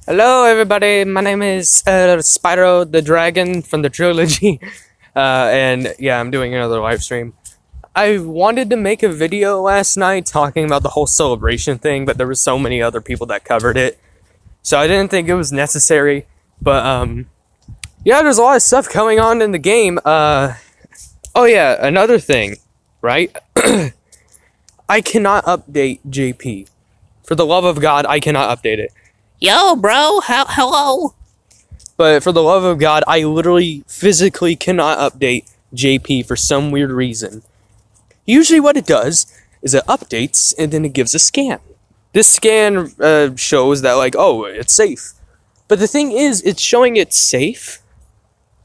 Hello everybody, my name is Spyro the Dragon from the trilogy, and yeah, I'm doing another live stream. I wanted to make a video last night talking about the whole celebration thing, but there were so many other people that covered it, so I didn't think it was necessary, but yeah, there's a lot of stuff going on in the game. Oh yeah, another thing, right? I cannot update JP. For the love of God, I cannot update it. Yo, bro, hello? But for the love of God, I literally physically cannot update JP for some weird reason. Usually what it does is it updates and then it gives a scan. This scan shows that like, oh, it's safe. But the thing is, it's showing it's safe,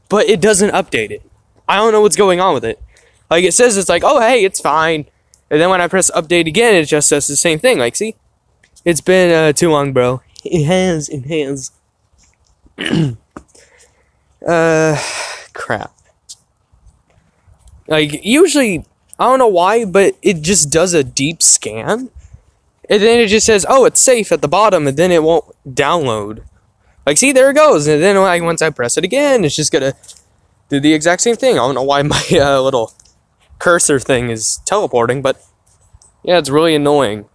but it doesn't update it. I don't know what's going on with it. Like it says it's like, oh, hey, it's fine. And then when I press update again, it just says the same thing. Like, see? It's been too long, bro. It has. Crap. Like, usually, I don't know why, but it just does a deep scan. And then it just says, oh, it's safe at the bottom, and then it won't download. Like, see, there it goes. And then like, once I press it again, it's just gonna do the exact same thing. I don't know why my little cursor thing is teleporting, but yeah, it's really annoying.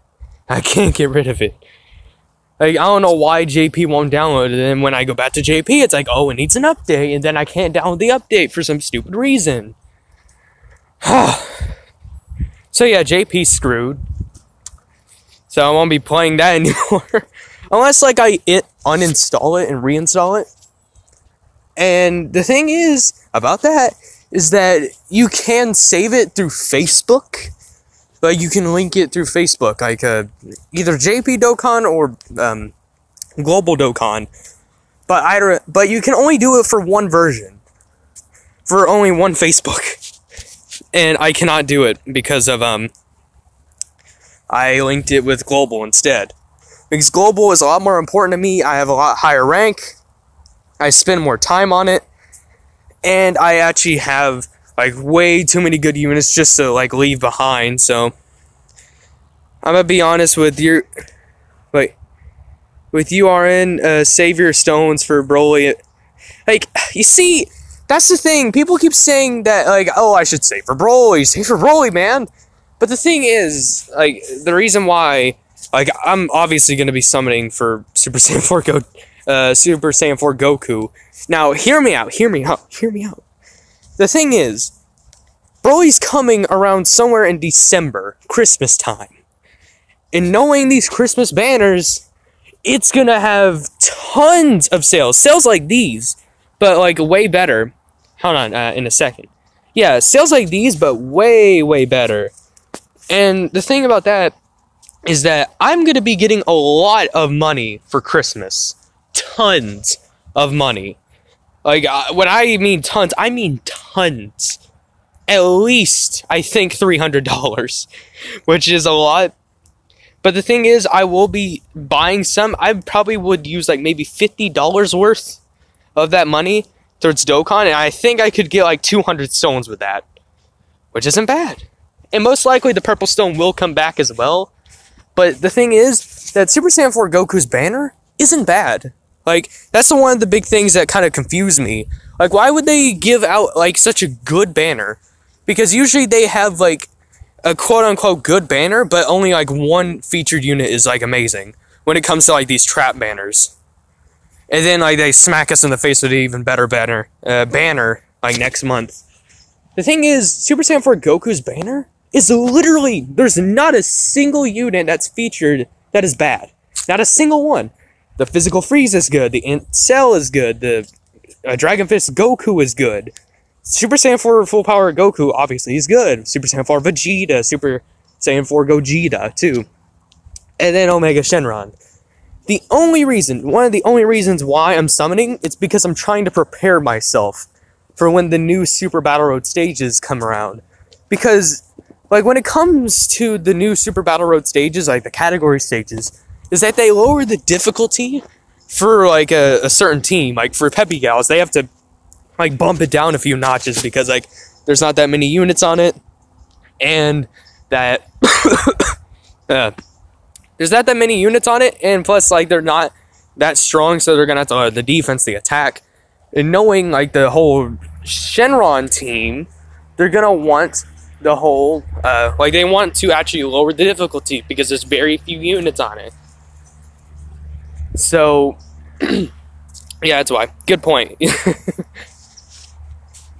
I can't get rid of it. Like, I don't know why JP won't download it, and then when I go back to JP, it's like, oh, it needs an update, and then I can't download the update for some stupid reason. So yeah, JP's screwed. So I won't be playing that anymore. Unless, like, I uninstall it and reinstall it. And the thing is, about that, is that you can save it through Facebook. But you can link it through Facebook, like either JP Dokkan or Global Dokkan. But you can only do it for one version, for only one Facebook, and I cannot do it because of I linked it with Global instead. Because Global is a lot more important to me. I have a lot higher rank. I spend more time on it, and I actually have like way too many good units just to like leave behind. So I'm gonna be honest with you. Wait, with URN, save your stones for Broly. Like, you see, that's the thing. People keep saying that like, oh, I should save for Broly, man. But the thing is, like, the reason why, like, I'm obviously gonna be summoning for Super Saiyan 4 Super Saiyan 4 Goku. Now, hear me out. The thing is, Broly's coming around somewhere in December, Christmas time. And knowing these Christmas banners, it's gonna have tons of sales. Sales like these, but like way better. Hold on, in a second. Yeah, sales like these, but way, way better. And the thing about that is that I'm gonna be getting a lot of money for Christmas. Tons of money. Like, when I mean tons, I mean tons. At least, I think, $300, which is a lot. But the thing is, I will be buying some. I probably would use, like, maybe $50 worth of that money towards Dokkan, and I think I could get, like, 200 stones with that, which isn't bad. And most likely, the purple stone will come back as well. But the thing is, that Super Saiyan 4 Goku's banner isn't bad. Like, that's one of the big things that kind of confuse me. Like, why would they give out, like, such a good banner? Because usually they have, like, a quote-unquote good banner, but only, like, one featured unit is, like, amazing. When it comes to, like, these trap banners. And then, like, they smack us in the face with an even better banner, like, next month. The thing is, Super Saiyan 4 Goku's banner is literally, there's not a single unit that's featured that is bad. Not a single one. The Physical Freeze is good, the Int Cell is good, the Dragon Fist Goku is good. Super Saiyan 4 Full Power Goku obviously is good. Super Saiyan 4 Vegeta, Super Saiyan 4 Gogeta too. And then Omega Shenron. One of the only reasons why I'm summoning, it's because I'm trying to prepare myself for when the new Super Battle Road stages come around. Because, like, when it comes to the new Super Battle Road stages, like the category stages, is that they lower the difficulty for, like, a certain team. Like, for Peppy Gals, they have to, like, bump it down a few notches because, like, there's not that many units on it. And that there's not that many units on it, and plus, like, they're not that strong, so they're gonna have to the defense, the attack, and knowing like the whole Shenron team, they're gonna want the whole like they want to actually lower the difficulty because there's very few units on it. So yeah, that's why. Good point.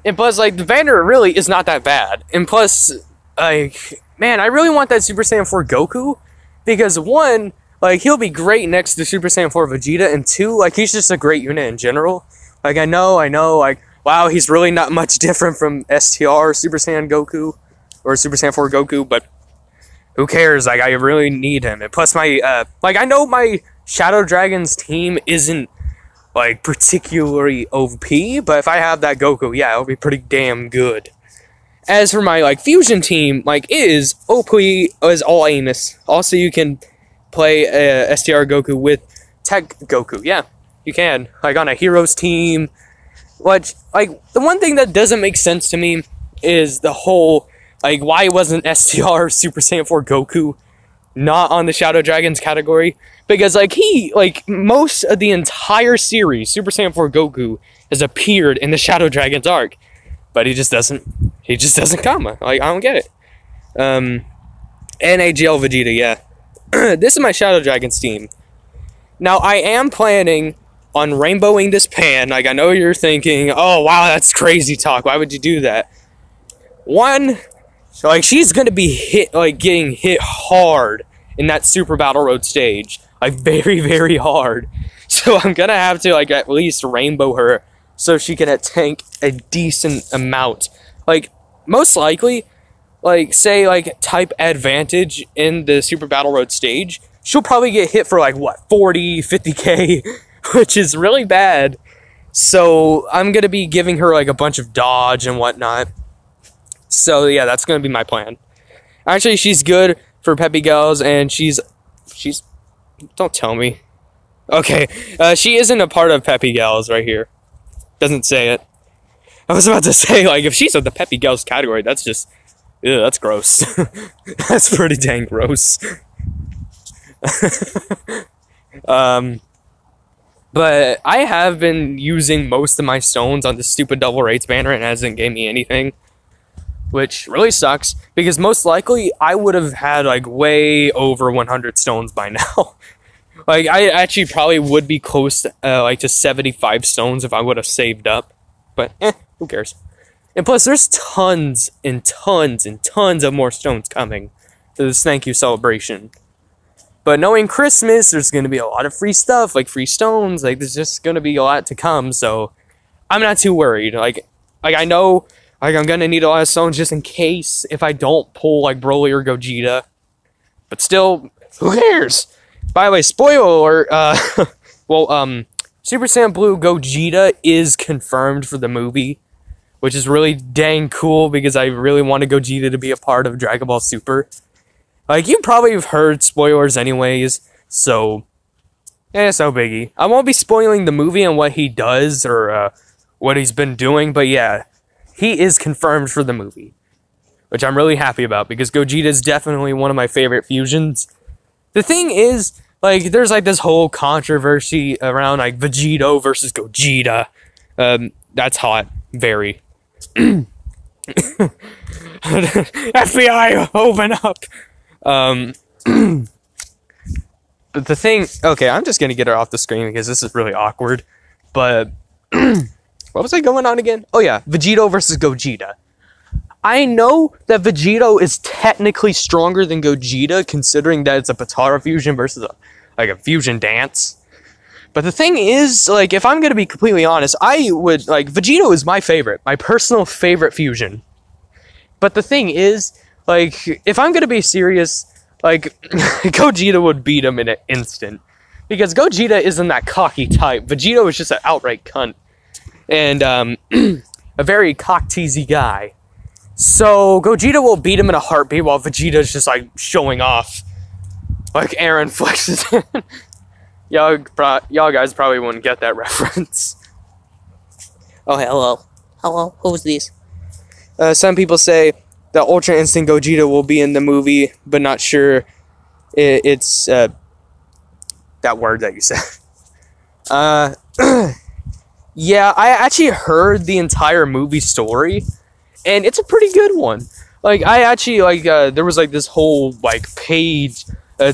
And plus, like, the Vander really is not that bad. And plus, like, man, I really want that Super Saiyan 4 Goku. Because, one, like, he'll be great next to Super Saiyan 4 Vegeta. And two, like, he's just a great unit in general. Like, I know, like, wow, he's really not much different from STR Super Saiyan Goku. Or Super Saiyan 4 Goku, but who cares? Like, I really need him. And plus, my, like, I know my Shadow Dragons team isn't like particularly OP, but if I have that Goku, yeah, it'll be pretty damn good. As for my like fusion team, like it is OP as all Amos. Also, you can play STR Goku with Tech Goku. Yeah, you can. Like on a heroes team. Which like the one thing that doesn't make sense to me is the whole like why wasn't STR Super Saiyan 4 Goku not on the Shadow Dragons category? Because, like, most of the entire series, Super Saiyan 4 Goku has appeared in the Shadow Dragons arc. But he just doesn't come. Like, I don't get it. NAGL Vegeta, yeah. This is my Shadow Dragons team. Now, I am planning on rainbowing this pan. Like, I know you're thinking, oh, wow, that's crazy talk. Why would you do that? One, so, like, she's gonna be getting hit hard in that Super Battle Road stage. Like, very, very hard. So I'm gonna have to, like, at least rainbow her so she can tank a decent amount. Like, most likely, like, say, like, type advantage in the Super Battle Road stage, she'll probably get hit for, like, what, 40, 50k, which is really bad. So I'm gonna be giving her, like, a bunch of dodge and whatnot. So, yeah, that's gonna be my plan. Actually, she's good for Peppy Gals, and she's... Don't tell me. Okay, she isn't a part of Peppy Gals right here. Doesn't say it. I was about to say, like, if she's in the Peppy Gals category, that's just... Ew, that's gross. That's pretty dang gross. But I have been using most of my stones on this stupid double rates banner and it hasn't gave me anything. Which really sucks, because most likely I would have had, like, way over 100 stones by now. Like, I actually probably would be close, like, to 75 stones if I would have saved up. But, who cares? And plus, there's tons and tons and tons of more stones coming to this thank you celebration. But knowing Christmas, there's going to be a lot of free stuff, like free stones. Like, there's just going to be a lot to come, so I'm not too worried. Like I know... Like, I'm gonna need a lot of stones just in case if I don't pull, like, Broly or Gogeta. But still, who cares? By the way, spoiler alert, well, Super Saiyan Blue Gogeta is confirmed for the movie. Which is really dang cool because I really wanted Gogeta to be a part of Dragon Ball Super. Like, you probably have heard spoilers anyways, so... it's no biggie. I won't be spoiling the movie and what he does or, what he's been doing, but yeah... He is confirmed for the movie, which I'm really happy about because Gogeta is definitely one of my favorite fusions. The thing is, like, there's like this whole controversy around like Vegito versus Gogeta. That's hot, very. FBI, open up. But the thing, okay, I'm just gonna get her off the screen because this is really awkward. But. What was I going on again? Oh yeah, Vegito versus Gogeta. I know that Vegito is technically stronger than Gogeta, considering that it's a Potara fusion versus a fusion dance. But the thing is, like, if I'm gonna be completely honest, I would, like, Vegito is my favorite, my personal favorite fusion. But the thing is, like, if I'm gonna be serious, like, Gogeta would beat him in an instant. Because Gogeta isn't that cocky type. Vegito is just an outright cunt. And, a very cock-teasy guy. So, Gogeta will beat him in a heartbeat while Vegeta's just, like, showing off. Like Aaron flexes. Y'all guys probably wouldn't get that reference. Oh, hello. Hello, who's this? Some people say that Ultra Instinct Gogeta will be in the movie, but not sure it's, that word that you said. Uh, yeah, I actually heard the entire movie story, and it's a pretty good one. Like, I actually, like, there was, like, this whole, like, page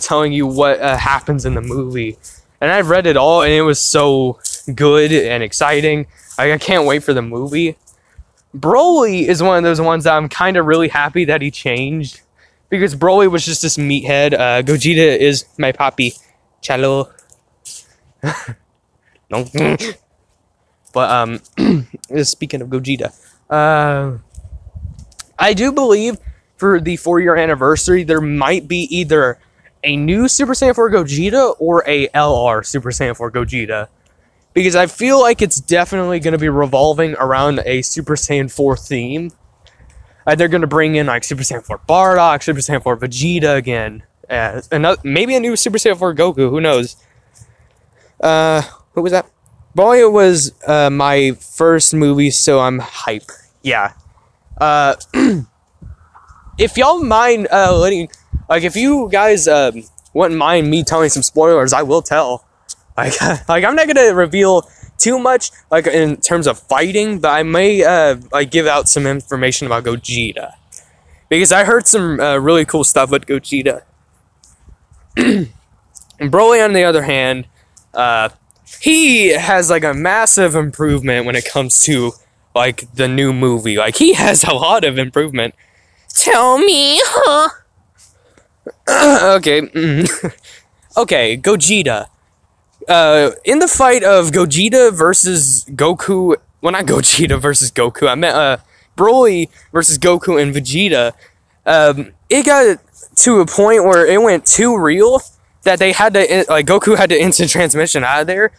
telling you what happens in the movie. And I've read it all, and it was so good and exciting. I can't wait for the movie. Broly is one of those ones that I'm kind of really happy that he changed. Because Broly was just this meathead. Gogeta is my papi. Chalo. No. But, speaking of Gogeta. I do believe for the 4-year anniversary, there might be either a new Super Saiyan 4 Gogeta or a LR Super Saiyan 4 Gogeta. Because I feel like it's definitely going to be revolving around a Super Saiyan 4 theme. They're going to bring in like Super Saiyan 4 Bardock, Super Saiyan 4 Vegeta again. Maybe a new Super Saiyan 4 Goku, who knows. Who was that? Boy, it was my first movie, so I'm hype. Yeah. If y'all mind if you guys wouldn't mind me telling some spoilers, I will tell. Like I'm not gonna reveal too much like in terms of fighting, but I may like give out some information about Gogeta, because I heard some really cool stuff with Gogeta. And Broly, on the other hand, he has like a massive improvement when it comes to like the new movie. Like, he has a lot of improvement. Tell me, huh? Okay. Okay, Gogeta. In the fight of Gogeta versus Goku, well, not Gogeta versus Goku, I meant Broly versus Goku and Vegeta, it got to a point where it went too real that they had to, like, Goku had to instant transmission out of there,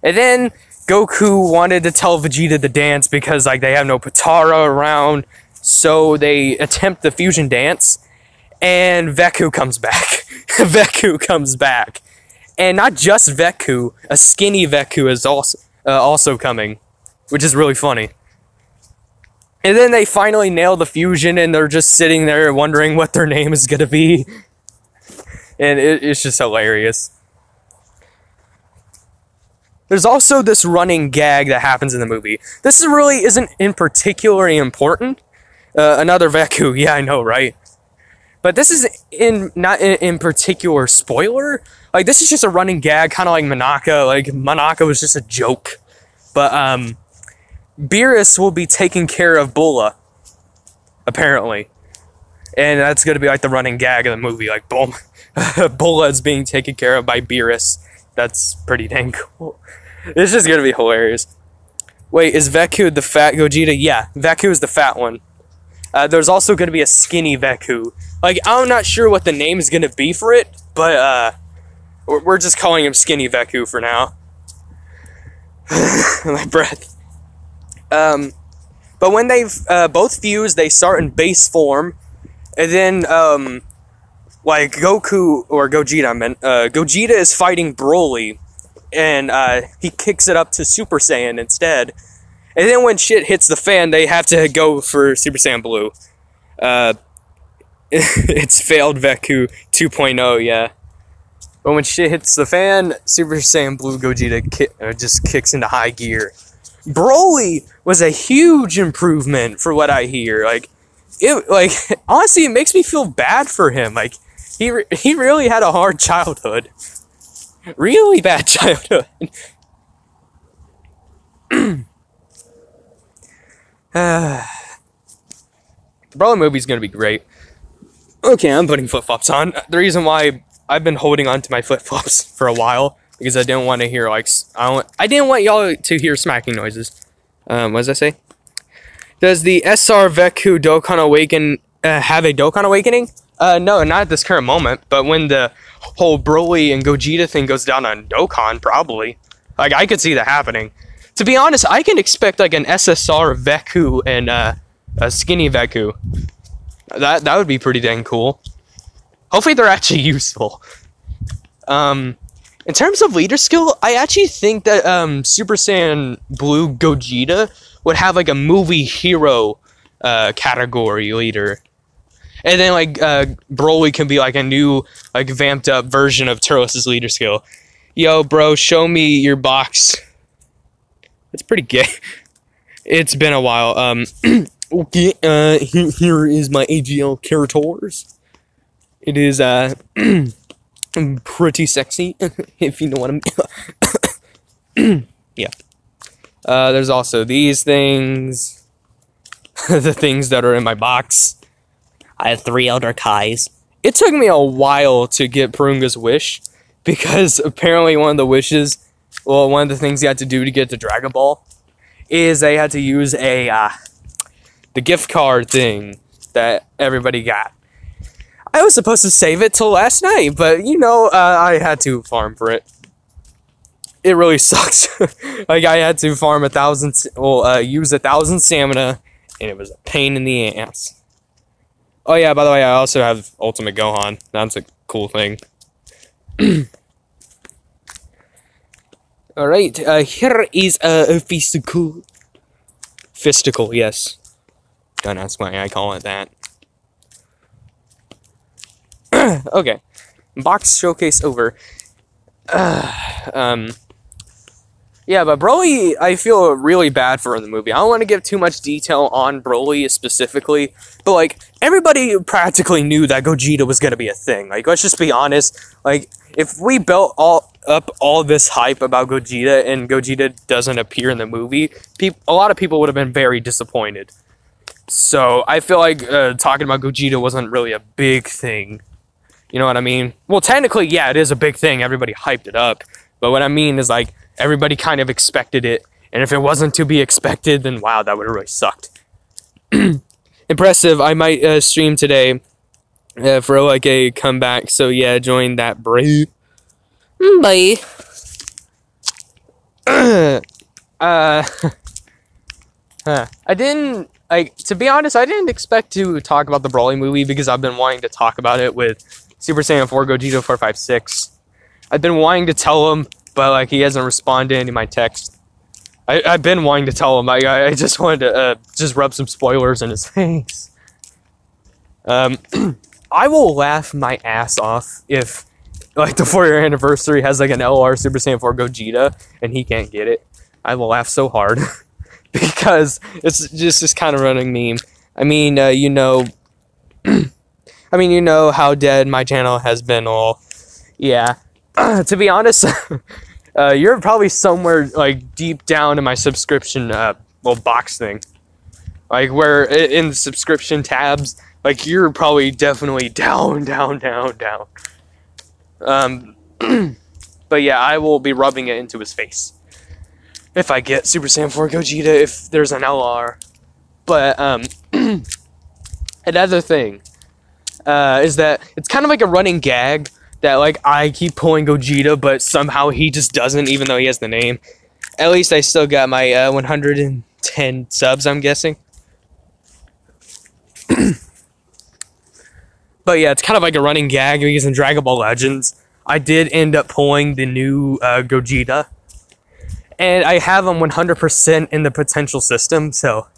and then Goku wanted to tell Vegeta to dance because, like, they have no Potara around, so they attempt the fusion dance, and Veku comes back. Veku comes back. And not just Veku, a skinny Veku is also coming, which is really funny. And then they finally nail the fusion, and they're just sitting there wondering what their name is gonna be. And it's just hilarious. There's also this running gag that happens in the movie. This really isn't in particularly important. Another Veku, yeah, I know, right? But this is not in particular spoiler. Like, this is just a running gag, kind of like Monaka. Like, Monaka was just a joke. But, Beerus will be taking care of Bulla, apparently. And that's going to be, like, the running gag of the movie. Like, boom. Bulla is being taken care of by Beerus. That's pretty dang cool. It's just going to be hilarious. Wait, is Veku the fat Gogeta? Yeah, Veku is the fat one. There's also going to be a skinny Veku. Like, I'm not sure what the name is going to be for it, but, we're just calling him Skinny Veku for now. My breath. But when they've both fused, they start in base form, and then, like, Goku, or Gogeta, I meant, Gogeta is fighting Broly, and, he kicks it up to Super Saiyan instead. And then when shit hits the fan, they have to go for Super Saiyan Blue. It's failed Veku 2.0, yeah. But when shit hits the fan, Super Saiyan Blue Gogeta just kicks into high gear. Broly was a huge improvement for what I hear. Like, honestly, it makes me feel bad for him. Like, he really had a hard childhood. Really bad childhood. The Broly movie's gonna be great. Okay, I'm putting flip-flops on. The reason why I've been holding on to my flip-flops for a while, because I didn't want to hear, like, I didn't want y'all to hear smacking noises. What does that say? Does the SR Veku Dokkan Awaken have a Dokkan Awakening? No, not at this current moment, but when the whole Broly and Gogeta thing goes down on Dokkan, probably. Like, I could see that happening. To be honest, I can expect, like, an SSR Veku and a skinny Veku. That would be pretty dang cool. Hopefully they're actually useful. In terms of leader skill, I actually think that Super Saiyan Blue Gogeta would have, like, a movie hero category leader. And then, like, Broly can be, like, a new, like, vamped up version of Turles' leader skill. Yo, bro, show me your box. It's pretty gay. It's been a while. Okay, here is my AGL Carators. It is, pretty sexy, if you know what I mean. Yeah. There's also these things. The things that are in my box. I have 3 Elder Kais. It took me a while to get Purunga's wish, because apparently one of the wishes, well, one of the things you had to do to get the Dragon Ball is they had to use the gift card thing that everybody got. I was supposed to save it till last night, but you know, I had to farm for it. It really sucks. Like, I had to farm use 1,000 stamina, and it was a pain in the ass. Oh yeah, by the way, I also have Ultimate Gohan. That's a cool thing. Alright, here is a fisticle. Fisticle, yes. Don't ask why I call it that. Okay. Box showcase over. Yeah, but Broly, I feel really bad for in the movie. I don't want to give too much detail on Broly specifically, but, like, everybody practically knew that Gogeta was going to be a thing. Like, let's just be honest. Like, if we built all this hype about Gogeta and Gogeta doesn't appear in the movie, a lot of people would have been very disappointed. So, I feel like talking about Gogeta wasn't really a big thing. You know what I mean? Well, technically, yeah, it is a big thing. Everybody hyped it up. But what I mean is, like, everybody kind of expected it, and if it wasn't to be expected, then wow, that would have really sucked. Impressive. I might stream today for like a comeback, so yeah, join that, bro. Bye. I didn't, like, to be honest, I didn't expect to talk about the Broly movie because I've been wanting to talk about it with Super Saiyan 4 Gogeta 456. I've been wanting to tell him, but, like, he hasn't responded to any of my text. I've been wanting to tell him. I just wanted to just rub some spoilers in his face. I will laugh my ass off if, like, the 4-year anniversary has, like, an LR Super Saiyan 4 Gogeta and he can't get it. I will laugh so hard. Because it's just this kind of running meme. I mean, you know... I mean, you know how dead my channel has been all... Yeah. To be honest, you're probably somewhere, like, deep down in my subscription, box thing. Like, where, in the subscription tabs, like, you're probably definitely down. But yeah, I will be rubbing it into his face. If I get Super Saiyan 4 Gogeta, if there's an LR. But, another thing, is that it's kind of like a running gag that, like, I keep pulling Gogeta, but somehow he just doesn't, even though he has the name. At least I still got my 110 subs, I'm guessing. But yeah, it's kind of like a running gag because in Dragon Ball Legends, I did end up pulling the new Gogeta. And I have him 100% in the potential system, so...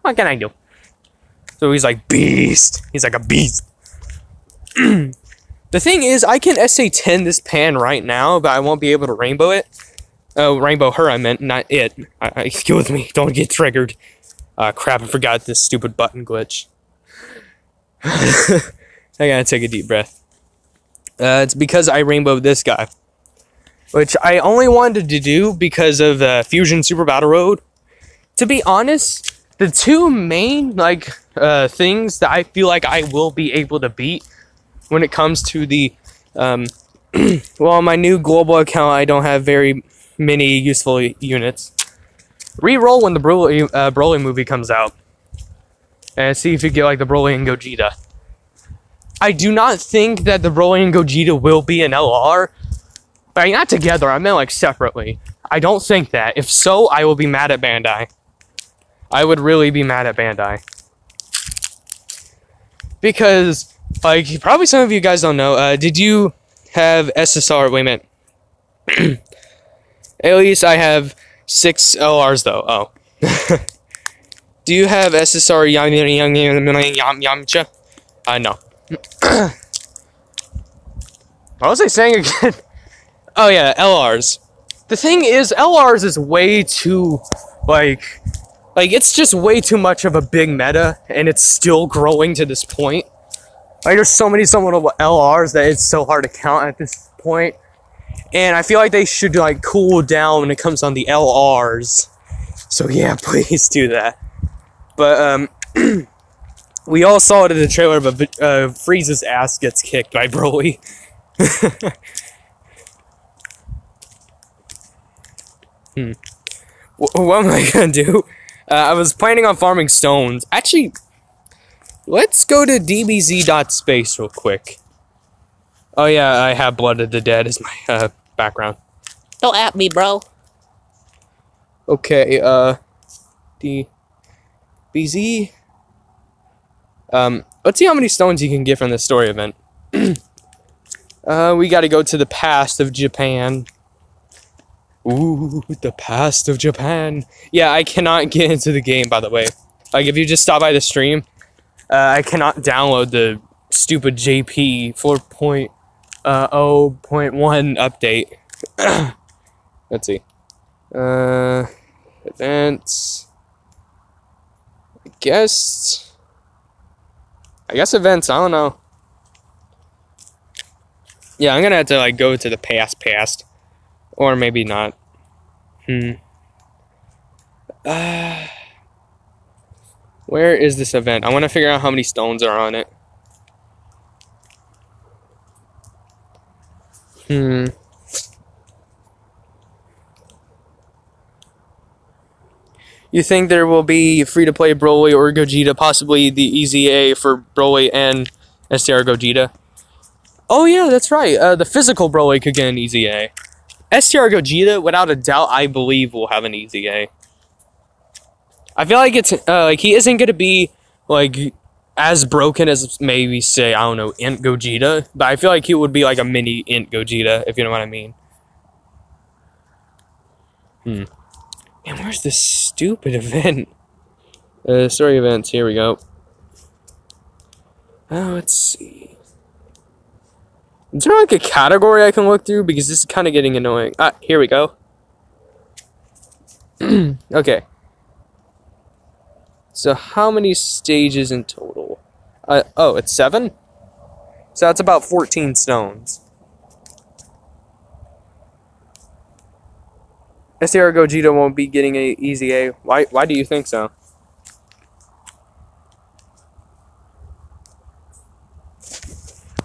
what can I do? So he's like beast. He's like a beast. The thing is, I can SA10 this pan right now, but I won't be able to rainbow it. Oh, rainbow her, I meant, not it. Excuse me, don't get triggered. Crap, I forgot this stupid button glitch. I gotta take a deep breath. It's because I rainbowed this guy. Which I only wanted to do because of Fusion Super Battle Road. To be honest, the two main, like, things that I feel like I will be able to beat when it comes to the, well, my new global account, I don't have very many useful units. Reroll when the Broly movie comes out. And see if you get, like, the Broly and Gogeta. I do not think that the Broly and Gogeta will be an LR. But not together, I meant, like, separately. I don't think that. If so, I will be mad at Bandai. I would really be mad at Bandai. Because, like, probably some of you guys don't know, did you have SSR? Wait a minute. At least I have 6 LRs, though. Oh. Do you have SSR Yamcha? No. What was I saying again? Oh yeah, LRs. The thing is, LRs is way too, like it's just way too much of a big meta, and it's still growing to this point. Like, there's so many LRs that it's so hard to count at this point. And I feel like they should, like, cool down when it comes on the LRs. So yeah, please do that. But, we all saw it in the trailer, but Frieza's ass gets kicked by Broly. What am I gonna do? I was planning on farming stones. Actually, let's go to dbz.space real quick. Oh yeah, I have Blood of the Dead as my background. Don't at me, bro. Okay, DBZ. Let's see how many stones you can get from the story event. We gotta go to the past of Japan. Ooh, the past of Japan. Yeah, I cannot get into the game, by the way. Like, if you just stop by the stream, I cannot download the stupid JP 4.0.1 update. Let's see. Events. I guess events, I don't know. Yeah, I'm gonna have to, like, go to the past. Or maybe not. Where is this event? I want to figure out how many stones are on it. You think there will be free-to-play Broly or Gogeta, possibly the Easy A for Broly and STR Gogeta? Oh yeah, that's right. The physical Broly could get an Easy A. STR Gogeta, without a doubt, I believe will have an Easy A. I feel like it's like he isn't gonna be like as broken as maybe say, I don't know, Int Gogeta, but I feel like he would be like a mini Int Gogeta, if you know what I mean. And where's this stupid event? Story events. Here we go. Let's see. Is there like a category I can look through? Because this is kind of getting annoying. Here we go. Okay. So how many stages in total? Oh, it's 7? So that's about 14 stones. STR Gogeta won't be getting an Easy A. Why do you think so?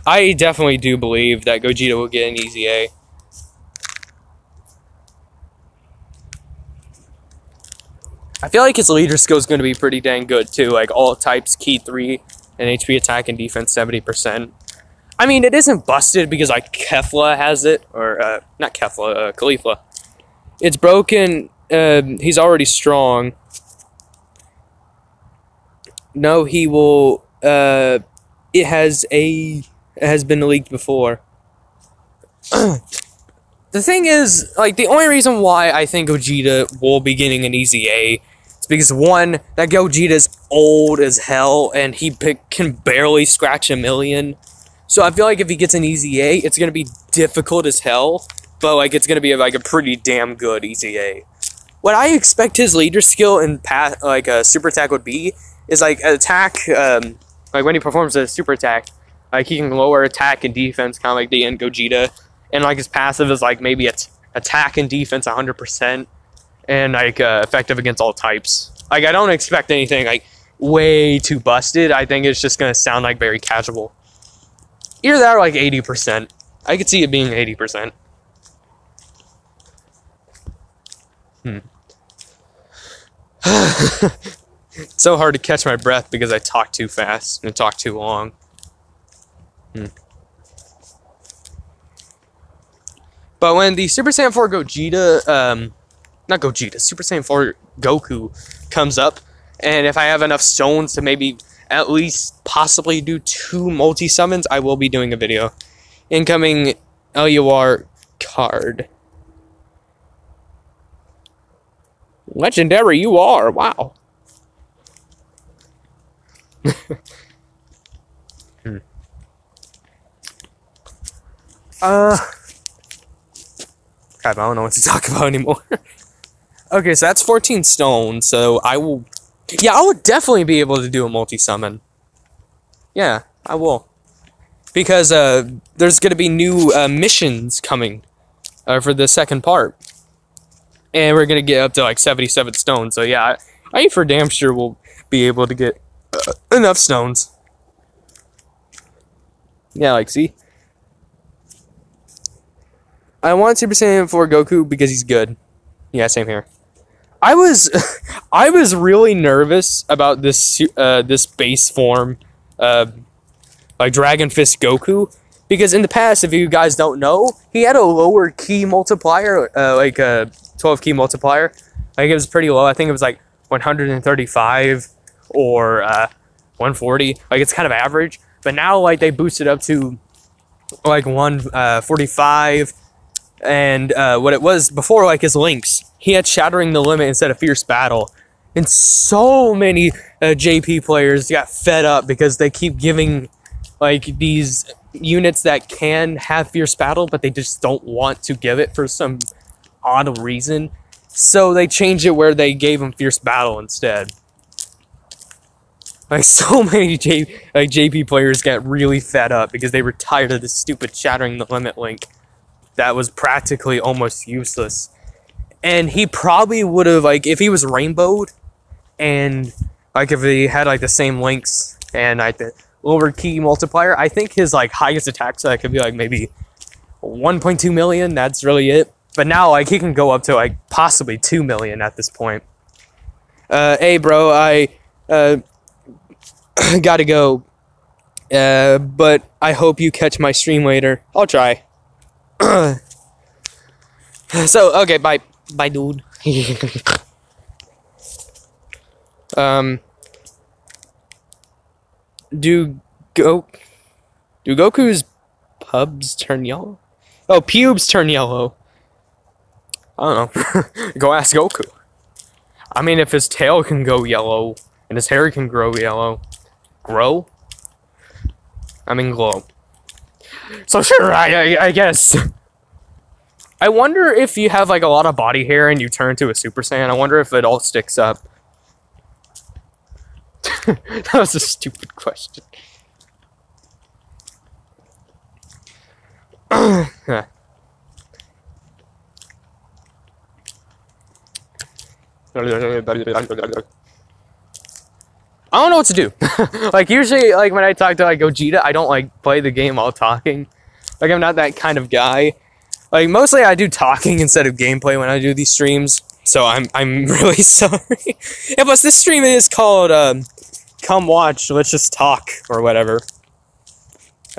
I definitely do believe that Gogeta will get an Easy A. I feel like his leader skill is going to be pretty dang good too. Like all types, key 3, and HP attack and defense 70%. I mean, it isn't busted because like Kefla has it, or not Kefla, Khalifa. It's broken. He's already strong. No, he will. It has been leaked before. The thing is, like, the only reason why I think Gogeta will be getting an Easy A is because, one, that Gogeta's old as hell, and he can barely scratch a million. So I feel like if he gets an Easy A, it's going to be difficult as hell, but, like, it's going to be, like, a pretty damn good Easy A. What I expect his leader skill in, super attack would be is, like, an attack, like, when he performs a super attack, like, he can lower attack and defense, kind of like the Int Gogeta. And, like, his passive is, like, maybe it's attack and defense 100%. And, like, effective against all types. Like, I don't expect anything, like, way too busted. I think it's just going to sound, like, very casual. Either that or, like, 80%. I could see it being 80%. It's so hard to catch my breath because I talk too fast and talk too long. But when the Super Saiyan 4 Gogeta, not Gogeta, Super Saiyan 4 Goku comes up, and if I have enough stones to maybe at least possibly do 2 multi-summons, I will be doing a video. Incoming LUR card. Legendary you are, wow. Crap, I don't know what to talk about anymore. Okay, so that's 14 stone, so I will... Yeah, I will definitely be able to do a multi-summon. Yeah, I will. Because there's going to be new missions coming for the second part. And we're going to get up to like 77 stones. So yeah, I for damn sure will be able to get enough stones. Yeah, like, see? I want Super Saiyan 4 Goku because he's good. Yeah, same here. I was I was really nervous about this base form like Dragon Fist Goku, because in the past, if you guys don't know, he had a lower key multiplier, like a 12 key multiplier. Like it was pretty low. I think it was like 135 or 140. Like it's kind of average. But now like they boosted up to like 145, and what it was before, like his links, he had Shattering the Limit instead of Fierce Battle. And so many JP players got fed up because they keep giving like these units that can have Fierce Battle, but they just don't want to give it for some odd reason. So they changed it where they gave him Fierce Battle instead. Like so many JP players got really fed up because they were tired of this stupid Shattering the Limit link that was practically almost useless. And he probably would have, like, if he was rainbowed and like if he had like the same links and like the lower key multiplier, I think his like highest attack set could be like maybe 1.2 million. That's really it. But now like he can go up to like possibly 2 million at this point. Hey bro, I gotta go. But I hope you catch my stream later. I'll try. So okay, bye dude. Do Goku's pubs turn yellow? Oh, pubes turn yellow. I don't know. Go ask Goku. I mean, if his tail can go yellow and his hair can grow yellow, grow? I mean, glow. So sure, I guess. I wonder if you have like a lot of body hair and you turn to a Super Saiyan. I wonder if it all sticks up. That was a stupid question. I don't know what to do. Like usually, like when I talk to like Gogeta, I don't like play the game while talking. Like I'm not that kind of guy. Like mostly I do talking instead of gameplay when I do these streams. So I'm really sorry. Yeah, but this stream is called "Come Watch, Let's Just Talk" or whatever.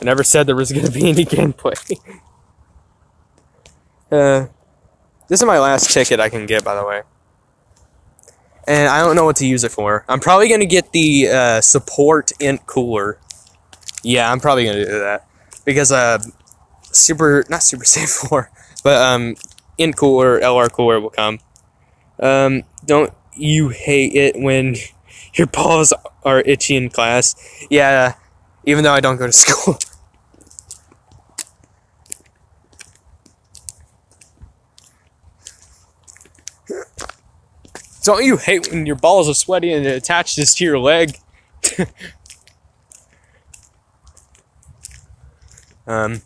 I never said there was gonna be any gameplay. This is my last ticket I can get, by the way. And I don't know what to use it for. I'm probably going to get the support int cooler. Yeah, I'm probably going to do that. Because, not Super Saiyan 4, but int cooler, LR cooler will come. Don't you hate it when your balls are itchy in class? Yeah, even though I don't go to school. Don't you hate when your balls are sweaty and it attaches to your leg? I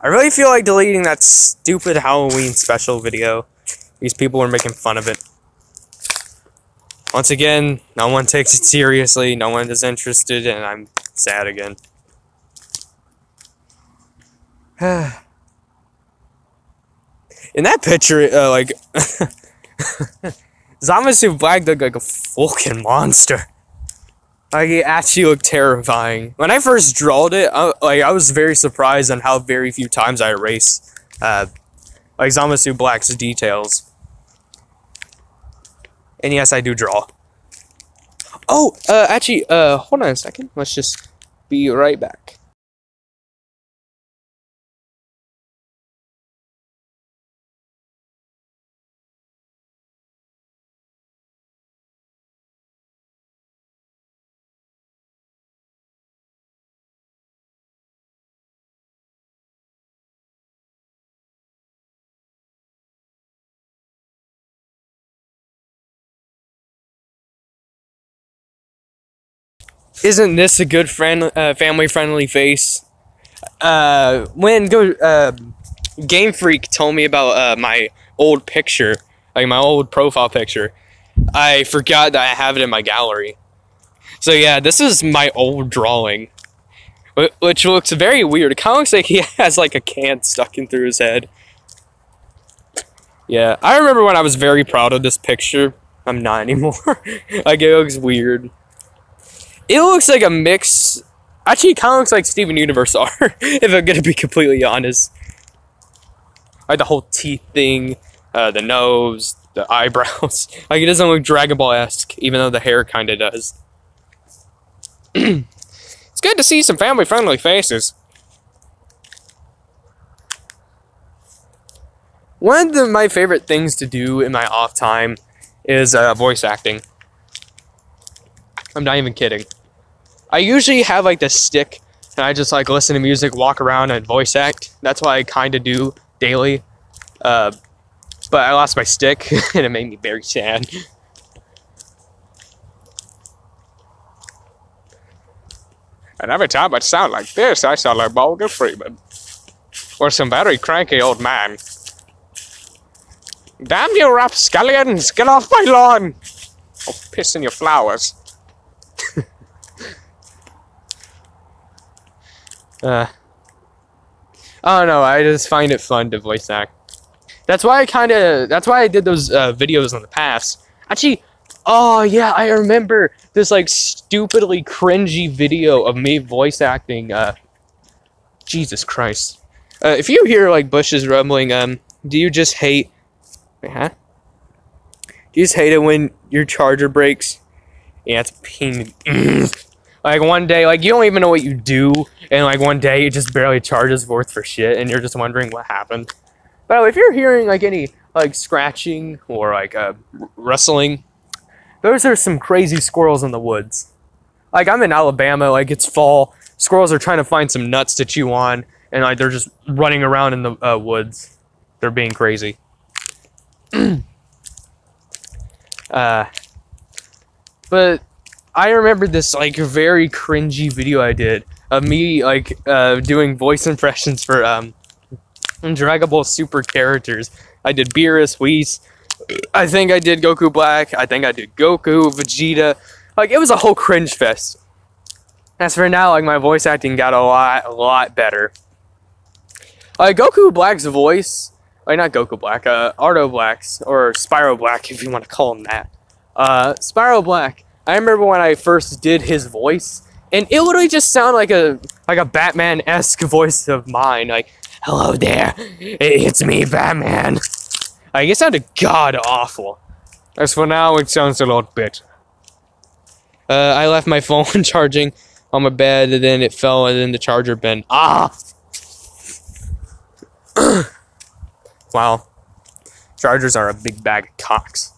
really feel like deleting that stupid Halloween special video. These people were making fun of it. Once again, no one takes it seriously, no one is interested, and I'm sad again. In that picture, like, Zamasu Black looked like a fucking monster. Like, he actually looked terrifying. When I first drawed it, I was very surprised on how very few times I erase, like, Zamasu Black's details. And yes, I do draw. Oh, actually, hold on a second. Let's just be right back. Isn't this a good family-friendly face? Game Freak told me about my old picture, like my old profile picture, I forgot that I have it in my gallery. So yeah, this is my old drawing, which looks very weird. It kind of looks like he has like a can stuck in through his head. Yeah, I remember when I was very proud of this picture. I'm not anymore. Like, it looks weird. It looks like a mix. Actually, it kind of looks like Steven Universe art, if I'm gonna be completely honest. Like the whole teeth thing, the nose, the eyebrows. Like, it doesn't look Dragon Ball-esque, even though the hair kind of does. It's good to see some family-friendly faces. One of my favorite things to do in my off time is voice acting. I'm not even kidding. I usually have like this stick and I just like listen to music, walk around and voice act. That's what I kind of do daily. But I lost my stick and it made me very sad. And every time I sound like this, I sound like Morgan Freeman. Or some very cranky old man. Damn you rapscallions, get off my lawn! I'll piss in your flowers. I don't know, I just find it fun to voice act. That's why I did those videos in the past. Actually, oh yeah, I remember this like stupidly cringy video of me voice acting, Jesus Christ. If you hear like bushes rumbling, do you just hate... Wait, huh? Do you just hate it when your charger breaks? Yeah, it's a pain. Like one day, like you don't even know what you do, and like one day it just barely charges worth for shit, and you're just wondering what happened. But if you're hearing like any like scratching or like rustling, those are some crazy squirrels in the woods. Like I'm in Alabama, like it's fall. Squirrels are trying to find some nuts to chew on, and like they're just running around in the woods. They're being crazy. But I remember this like very cringy video I did of me like doing voice impressions for Dragon Ball Super characters. I did Beerus, Whis. I think I did Goku Black. I think I did Goku, Vegeta. Like it was a whole cringe fest. As for now, like my voice acting got a lot better. Goku Black's voice. Like, not Goku Black, Ardo Black's, or Spyro Black, if you want to call him that. Spyro Black, I remember when I first did his voice, and it literally just sounded like a Batman-esque voice of mine, like, hello there, it's me, Batman. Like, it sounded god-awful. As for now, it sounds a lot better. I left my phone charging on my bed, and then it fell, and then the charger bent. Ah! Wow. Chargers are a big bag of cocks.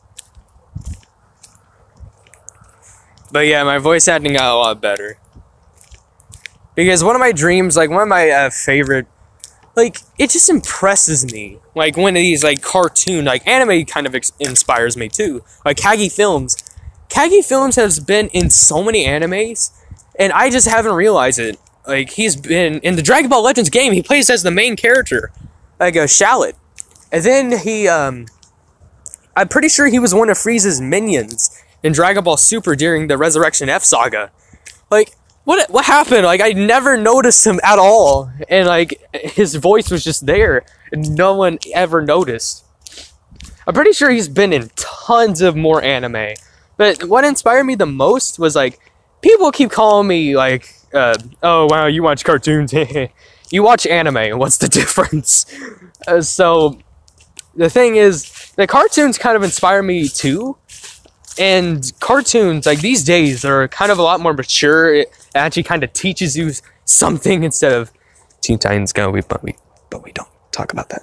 But yeah, my voice acting got a lot better. Because one of my dreams, like one of my favorite, like it just impresses me. Like one of these like cartoon, like anime kind of inspires me too. Like Kagi Films. Kagi Films has been in so many animes, and I just haven't realized it. Like he's been in the Dragon Ball Legends game, he plays as the main character. Like a Shallot. And then he, I'm pretty sure he was one of Frieza's minions in Dragon Ball Super during the Resurrection F saga. Like, what happened? Like, I never noticed him at all. And, like, his voice was just there. And no one ever noticed. I'm pretty sure he's been in tons of more anime. But what inspired me the most was, like, people keep calling me, like, oh, wow, you watch cartoons. You watch anime. What's the difference? So... The thing is, the cartoons kind of inspire me too, and cartoons, like these days, are kind of a lot more mature. It actually kind of teaches you something instead of Teen Titans Go, but we don't talk about that.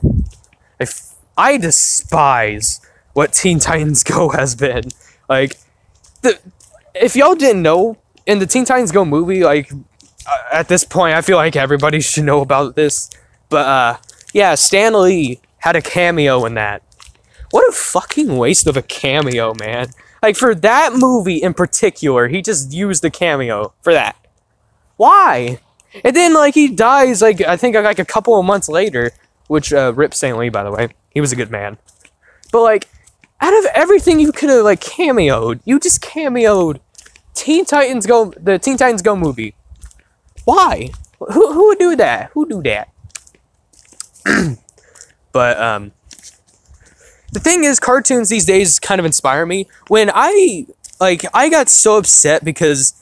I despise what Teen Titans Go has been. Like, if y'all didn't know, in the Teen Titans Go movie, like, at this point, I feel like everybody should know about this, but, yeah, Stan Lee had a cameo in that. What a fucking waste of a cameo, man. Like, for that movie in particular, he just used the cameo for that. Why? And then, like, he dies, like, I think, like, a couple of months later, which, rip Stan Lee, by the way. He was a good man. But, like, out of everything you could have, like, cameoed, you just cameoed the Teen Titans Go movie. Why? Who would do that? Who do that? But, the thing is, cartoons these days kind of inspire me. When I got so upset because,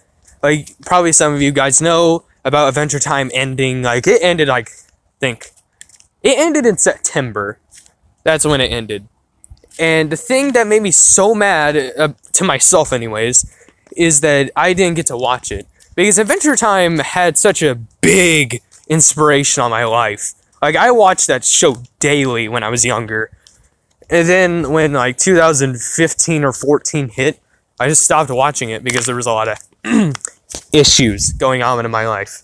like, probably some of you guys know about Adventure Time ending. Like, it ended, like, it ended in September. That's when it ended. And the thing that made me so mad, to myself anyways, is that I didn't get to watch it. Because Adventure Time had such a big inspiration on my life. Like, I watched that show daily when I was younger. And then when, like, 2015 or 14 hit, I just stopped watching it because there was a lot of issues going on in my life.